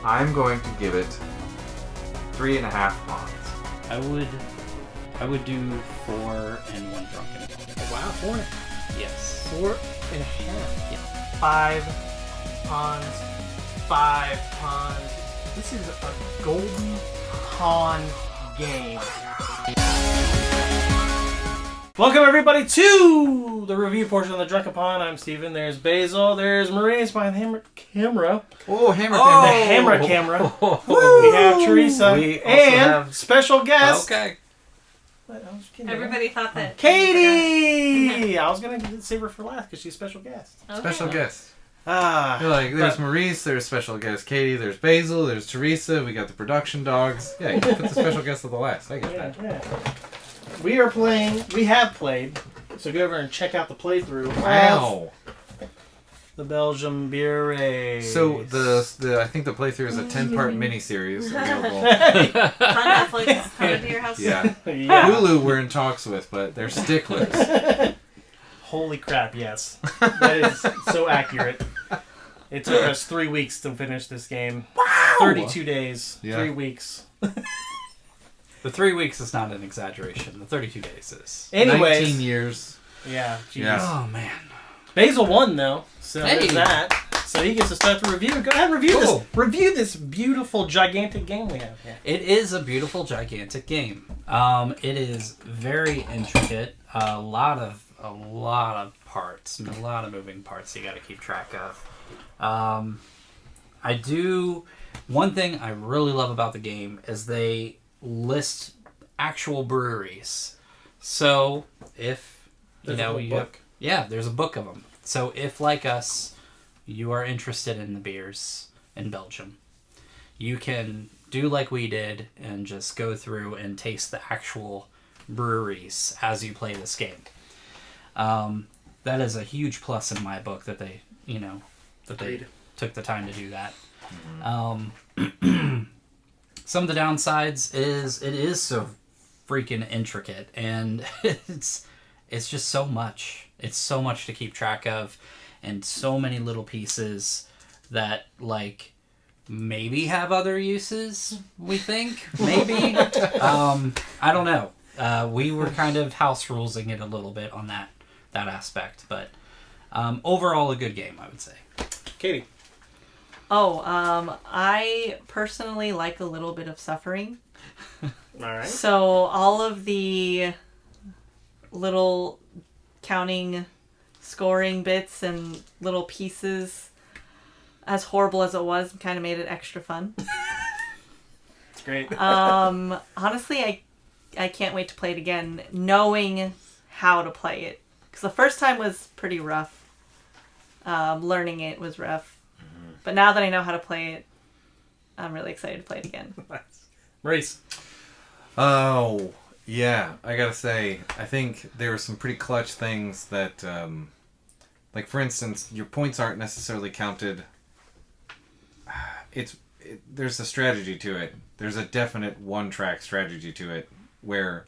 I'm going to give it 3.5 pawns. I would do 4 and 1 drunken. Wow, 4. Yes. 4.5. Yeah. 5 pawns. 5 pawns. This is a golden pawn game. Welcome everybody to the review portion of the Drunken Pawn. I'm Steven. There's Basil. There's Maurice behind the hammer camera. Oh, hammer The hammer camera. We have Teresa and special guest. Okay. Everybody thought that. Katy! I was going to save her for last because she's a special guest. Okay. Special guest. Ah. You're like, there's Maurice, there's special guest Katy, there's Basil, there's Teresa, we got the production dogs. Yeah, you put the special guest at the last. I get that. Yeah. We have played, so go over and check out the playthrough. Wow. The Belgium beer race. So the I think the playthrough is a 10-part miniseries available. It's on Netflix. Coming to your house. Yeah. Yeah. Hulu we're in talks with, but they're sticklers. Holy crap, yes. That is so accurate. It took us 3 weeks to finish this game. Wow! 32 days. Yeah. 3 weeks. The 3 weeks is not an exaggeration. The 32 days is. Anyways. 19 years. Yeah, jeez. Yeah. Oh, man. Basil won, though. So Hey. there's that. So he gets to start the review. Go ahead and review Cool. this. Review this beautiful, gigantic game we have here. It is a beautiful, gigantic game. It is very intricate. A lot of parts, and a lot of moving parts you got to keep track of. One thing I really love about the game is they list actual breweries. So if There's a whole book. there's a book of them. So if, like us, you are interested in the beers in Belgium, you can do like we did and just go through and taste the actual breweries as you play this game. That is a huge plus in my book that they Agreed. took the time to do that. Some of the downsides is it is so freaking intricate, and it's just so much. It's so much to keep track of, and so many little pieces that maybe have other uses. We think maybe. I don't know. We were kind of house rulesing it a little bit on that aspect, but overall a good game, I would say. Katy. I personally like a little bit of suffering. All right. So all of the little counting, scoring bits and little pieces, as horrible as it was, kind of made it extra fun. It's great. Honestly, I can't wait to play it again, knowing how to play it. Because the first time was pretty rough. Learning it was rough. But now that I know how to play it, I'm really excited to play it again. Maurice. Oh, yeah. I gotta say, I think there were some pretty clutch things that, like for instance, your points aren't necessarily counted. There's a strategy to it. There's a definite one-track strategy to it, where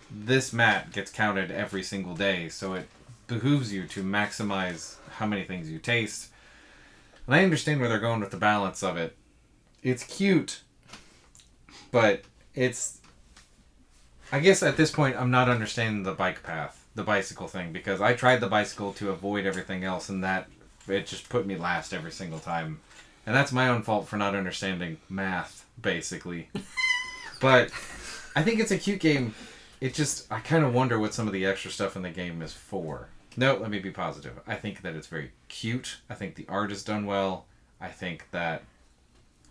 this mat gets counted every single day, so it behooves you to maximize how many things you taste. And I understand where they're going with the balance of it. It's cute, but I guess at this point I'm not understanding the bike path, the bicycle thing, because I tried the bicycle to avoid everything else, and it just put me last every single time. And that's my own fault for not understanding math, basically. But I think it's a cute game. I kind of wonder what some of the extra stuff in the game is for. No, let me be positive. I think that it's very cute. I think the art is done well. I think that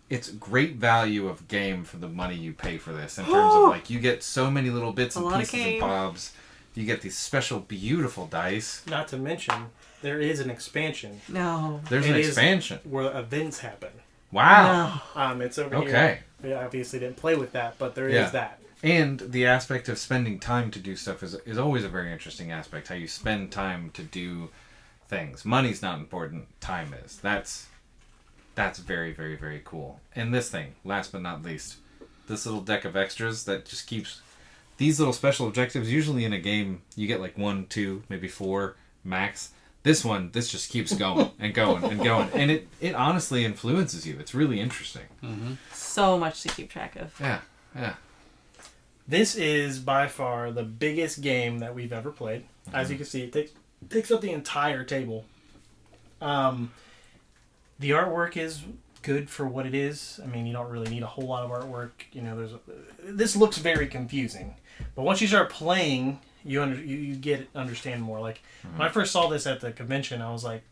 it's great value of game for the money you pay for this. In terms of, you get so many little bits and pieces and bobs. You get these special, beautiful dice. Not to mention, there is an expansion. No. There's an expansion. Where events happen. Wow. It's over here. Okay. We obviously didn't play with that, but there is that. And the aspect of spending time to do stuff is always a very interesting aspect. How you spend time to do things. Money's not important. Time is. That's very, very, very cool. And this thing, last but not least, this little deck of extras that just keeps these little special objectives. Usually in a game, you get 1, 2, maybe 4 max. This just keeps going and going and going. And it honestly influences you. It's really interesting. Mm-hmm. So much to keep track of. Yeah, yeah. This is by far the biggest game that we've ever played. Mm-hmm. As you can see, it takes up the entire table. The artwork is good for what it is. I mean, you don't really need a whole lot of artwork. You know, this looks very confusing. But once you start playing, you understand more. Like when I first saw this at the convention, I was like,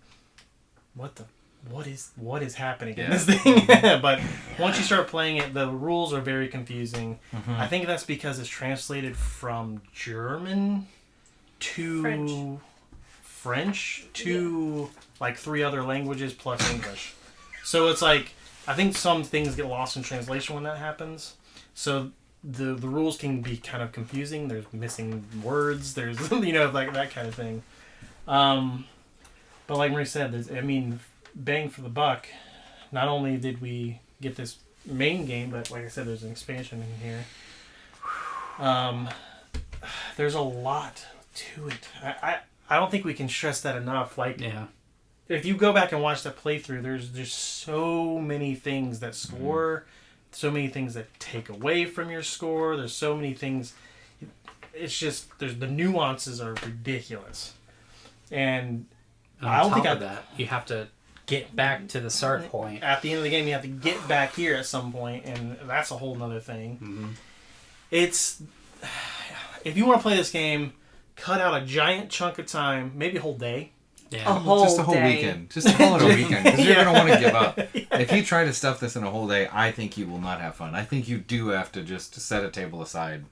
what is happening in this thing? But once you start playing it, the rules are very confusing. Mm-hmm. I think that's because it's translated from German to French to like 3 other languages plus English. So it's like, I think some things get lost in translation when that happens. So the rules can be kind of confusing. There's missing words. There's, like that kind of thing. But like Marie said, bang for the buck. Not only did we get this main game, but like I said, there's an expansion in here. There's a lot to it. I don't think we can stress that enough. Like, if you go back and watch that playthrough, there's just so many things that score, so many things that take away from your score. There's so many things. It's just the nuances are ridiculous, and I don't think that you have to get back to the start point. At the end of the game, you have to get back here at some point, and that's a whole nother thing. Mm-hmm. If you want to play this game, cut out a giant chunk of time, maybe a whole day. Yeah, just a whole weekend. Just call it a weekend, because you're going to want to give up. If you try to stuff this in a whole day, I think you will not have fun. I think you do have to just set a table aside,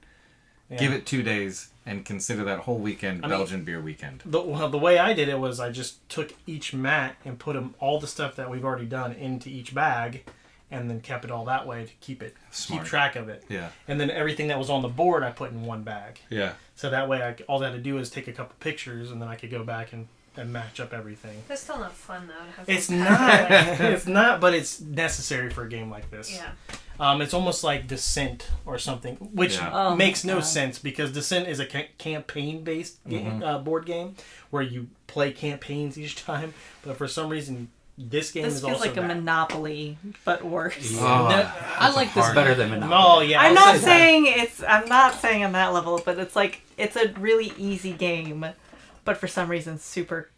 give it 2 days, and consider that whole weekend Belgian beer weekend. The way I did it was I just took each mat and put all the stuff that we've already done into each bag, and then kept it all that way to keep track of it. Yeah. And then everything that was on the board I put in one bag. Yeah. So that way all I had to do is take a couple pictures, and then I could go back and match up everything. That's still not fun though. To have it's not. It's not, but it's necessary for a game like this. Yeah. It's almost like Descent or something, which makes no sense because Descent is a campaign-based board game where you play campaigns each time. But for some reason, this game is also feels like a Monopoly, but worse. I like this better than Monopoly. Oh yeah. I'm not saying on that level, but it's like it's a really easy game. But for some reason, super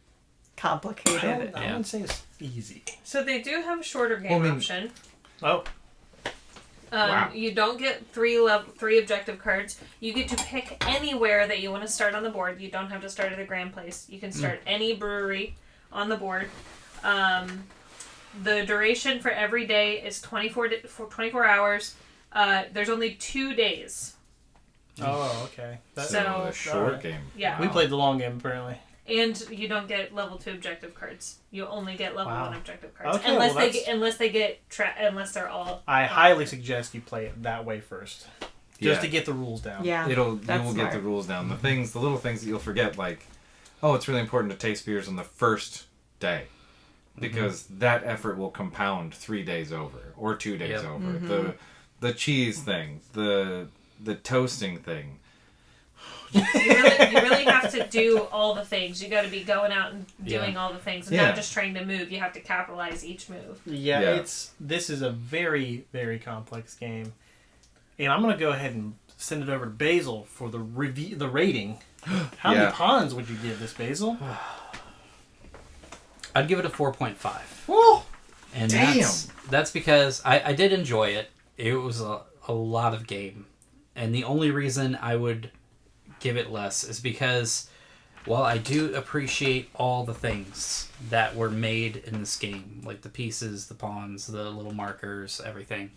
complicated. I wouldn't say it's easy. So they do have a shorter game option. Oh. Wow. You don't get three objective cards. You get to pick anywhere that you want to start on the board. You don't have to start at the grand place. You can start any brewery on the board. The duration for every day is 24 hours. There's only 2 days. Oh, okay. So a short game. Yeah. We played the long game, apparently. And you don't get level 2 objective cards. You only get level 1 objective cards. Okay, unless they're all... I highly suggest you play it that way first. Just to get the rules down. Yeah. You will get the rules down. The little things that you'll forget, like, it's really important to taste beers on the first day. Because that effort will compound 3 days over. Or 2 days over. Mm-hmm. The cheese thing. The toasting thing. You really have to do all the things. You got to be going out and doing all the things, and not just trying to move. You have to capitalize each move. This is a very, very complex game, and I'm gonna go ahead and send it over to Basil for the rating. How many pawns would you give this, Basil? I'd give it a 4.5. Whoa! And that's because I did enjoy it. It was a lot of game. And the only reason I would give it less is because, while I do appreciate all the things that were made in this game, like the pieces, the pawns, the little markers, everything,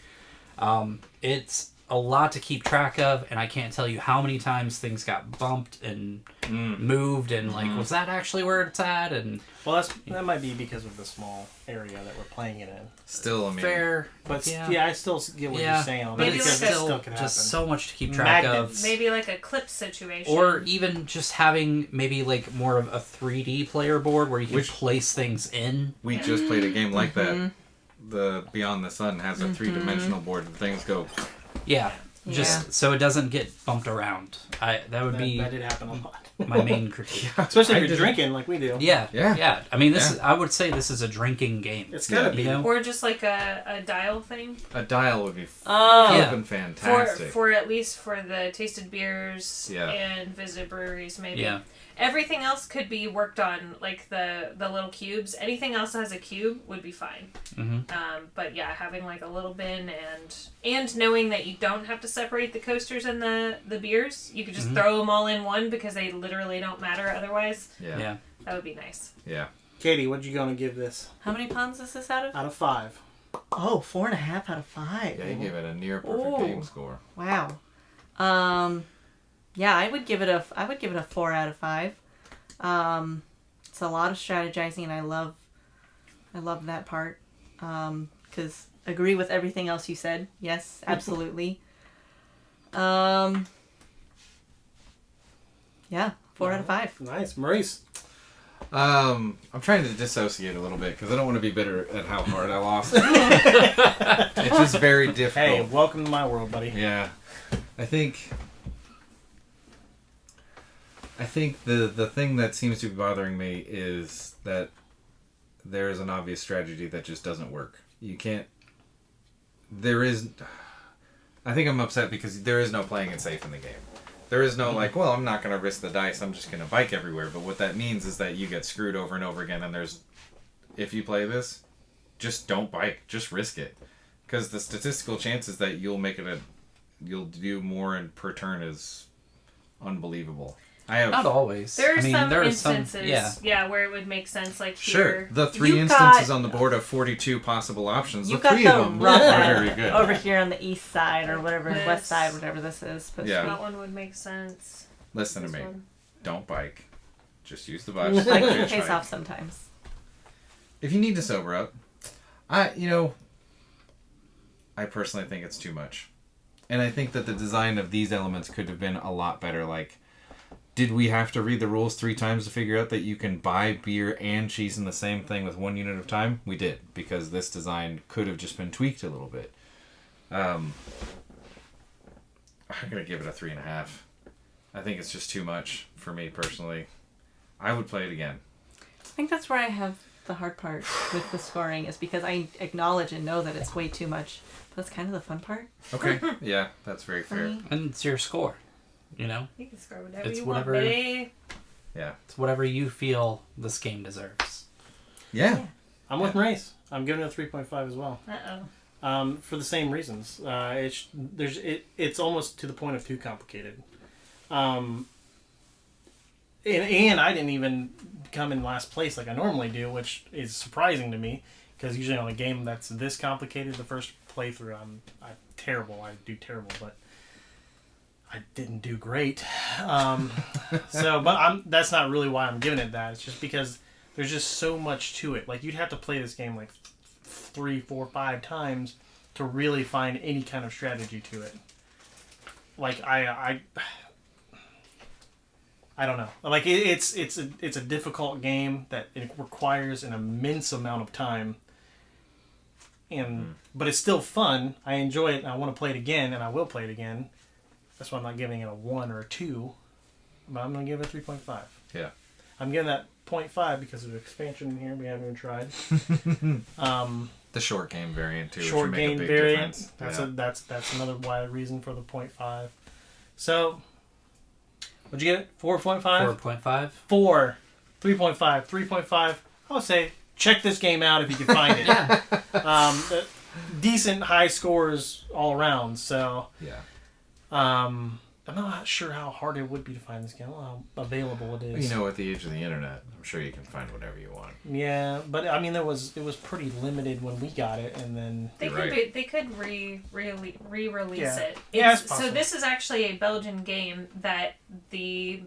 it's a lot to keep track of, and I can't tell you how many times things got bumped and moved, and was that actually where it's at? And that might be because of the small area that we're playing it in. Still, fair, but I still get what you're saying. Maybe it's still just so much to keep track of. Maybe like a clip situation, or even just having maybe like more of a 3D player board where you can place things in. We just played a game like that. The Beyond the Sun has a 3-dimensional board, and things go. Yeah. just so it doesn't get bumped around. That would be that did happen a lot. my main critique. Especially if you're drinking like we do. Yeah. I mean, I would say this is a drinking game. It's gotta be. You know? Or just like a dial thing. A dial would be Yeah. fantastic. For at least for the tasted beers Yeah. and visited breweries, maybe. Yeah. Everything else could be worked on, like the little cubes. Anything else that has a cube would be fine. Mm-hmm. But yeah, having like a little bin and knowing that you don't have to separate the coasters and the beers, you could just throw them all in one because they literally don't matter otherwise. Yeah. That would be nice. Yeah. Katie, what you gonna give this? How many pounds is this out of? Out of 5. Oh, 4.5 out of 5. Yeah, you gave it a near perfect game score. Wow. Yeah, I would give it a 4 out of 5. It's a lot of strategizing, and I love that part. 'Cause agree with everything else you said. Yes, absolutely. Yeah, 4 out of 5. Nice, Maurice. I'm trying to dissociate a little bit because I don't want to be bitter at how hard I lost. It's just very difficult. Hey, welcome to my world, buddy. Yeah, I think the thing that seems to be bothering me is that there is an obvious strategy that just doesn't work. You can't. There is. I think I'm upset because there is no playing it safe in the game. There is no like, well, I'm not going to risk the dice. I'm just going to bike everywhere. But what that means is that you get screwed over and over again. And if you play this, just don't bike. Just risk it, because the statistical chances that you'll do more per turn is unbelievable. Not always. There are some there instances, where it would make sense, like Sure, here. the 3 instances on the board of 42 possible options. You The got 3 the of them rough are end very good. over here on the east side or whatever, This. west side, whatever this is. Yeah. That one would make sense. Listen to This me. one. Don't bike. Just use the bus. Biking pays off sometimes. If you need to sober up, I personally think it's too much. And I think that the design of these elements could have been a lot better. Like, did we have to read the rules 3 times to figure out that you can buy beer and cheese in the same thing with 1 unit of time? We did, because this design could have just been tweaked a little bit. I'm going to give it a 3.5. I think it's just too much for me personally. I would play it again. I think that's where I have the hard part with the scoring, is because I acknowledge and know that it's way too much. But that's kind of the fun part. Okay. Yeah, that's very fair. me. And it's your score. You know? You can score whatever It's you whatever- want, baby. Yeah. It's whatever you feel this game deserves. Yeah. I'm with Maurice. I'm giving it a 3.5 as well. Uh-oh. For the same reasons. It's almost to the point of too complicated. And I didn't even come in last place like I normally do, which is surprising to me, because usually on a game that's this complicated, the first playthrough, I'm terrible. I do terrible, but I didn't do great. But that's not really why I'm giving it that. It's just because there's just so much to it. Like, you'd have to play this game like 3, 4, 5 times to really find any kind of strategy to it. Like, I don't know. Like, it's a difficult game that it requires an immense amount of time. But it's still fun. I enjoy it, and I want to play it again, and I will play it again. That's why I'm not giving it a 1 or a 2, but I'm going to give it a 3.5. Yeah. I'm giving that 0.5 because of the expansion in here we haven't even tried. The short game variant too. Short which would make game a big variant. difference. That's another reason for the 0.5. So, what'd you get it? 4.5? 4.5. 4. 3.5. 3.5. I would say check this game out if you can find it. Yeah. Decent high scores all around. So, Yeah. I'm not sure how hard it would be to find this game. How available it is. You know, at the age of the internet, I'm sure you can find whatever you want. Yeah, but I mean, it was pretty limited when we got it, and then They You're could right. they could re-release Yeah. it. Yeah, it's so possible. this is actually a Belgian game that the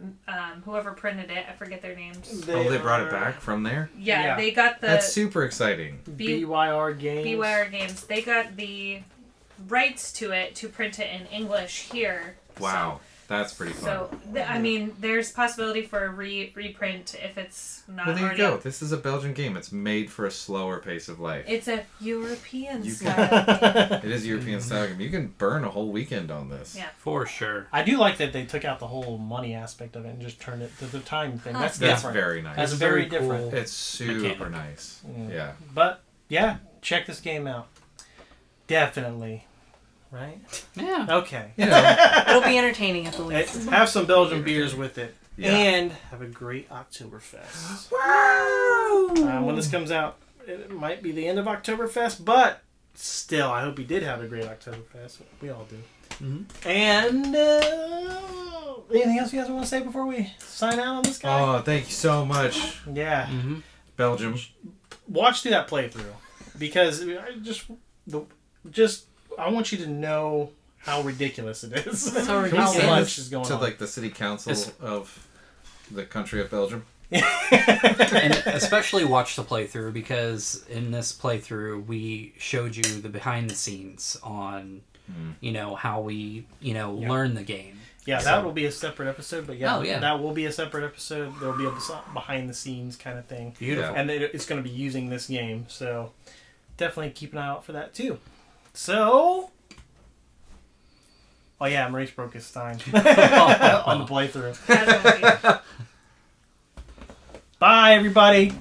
whoever printed it, I forget their names. They brought it are back from there? Yeah, Yeah. they got the That's super exciting. BYR Games. BYR Games. They got the rights to it to print it in English here. Wow. That's pretty fun. So, I mean, there's possibility for a reprint if it's not Well, there you already go. out. This is a Belgian game. It's made for a slower pace of life. It's a European You style. It is European style game. You can burn a whole weekend on this. Yeah. For sure. I do like that they took out the whole money aspect of it and just turned it to the time thing. That's That's different. very nice. That's It's very very cool. different. It's super Mechanic. nice. Mm. Yeah. But yeah, check this game out. Definitely. Right? Yeah. Okay. You know, It'll be entertaining at the least. Have some Belgian beers with it. Yeah. And have a great Oktoberfest. When this comes out, it might be the end of Oktoberfest, but still, I hope you did have a great Oktoberfest. We all do. Mm-hmm. And anything else you guys want to say before we sign out on this guy? oh, thank you so much, Yeah. Mm-hmm. Belgium. Watch through that playthrough because I I want you to know how ridiculous it is. So how ridiculous. much is going to on. like the city council It's- of the country of Belgium. And especially watch the playthrough, because in this playthrough we showed you the behind the scenes on how we learn the game. Yeah, So- that will be a separate episode, but yeah, Oh, yeah. that will be a separate episode. There will be a behind the scenes kind of thing. Beautiful. And it's going to be using this game, so definitely keep an eye out for that too. So, oh yeah, Maurice broke his Stein on the playthrough. That's what we- Bye, everybody.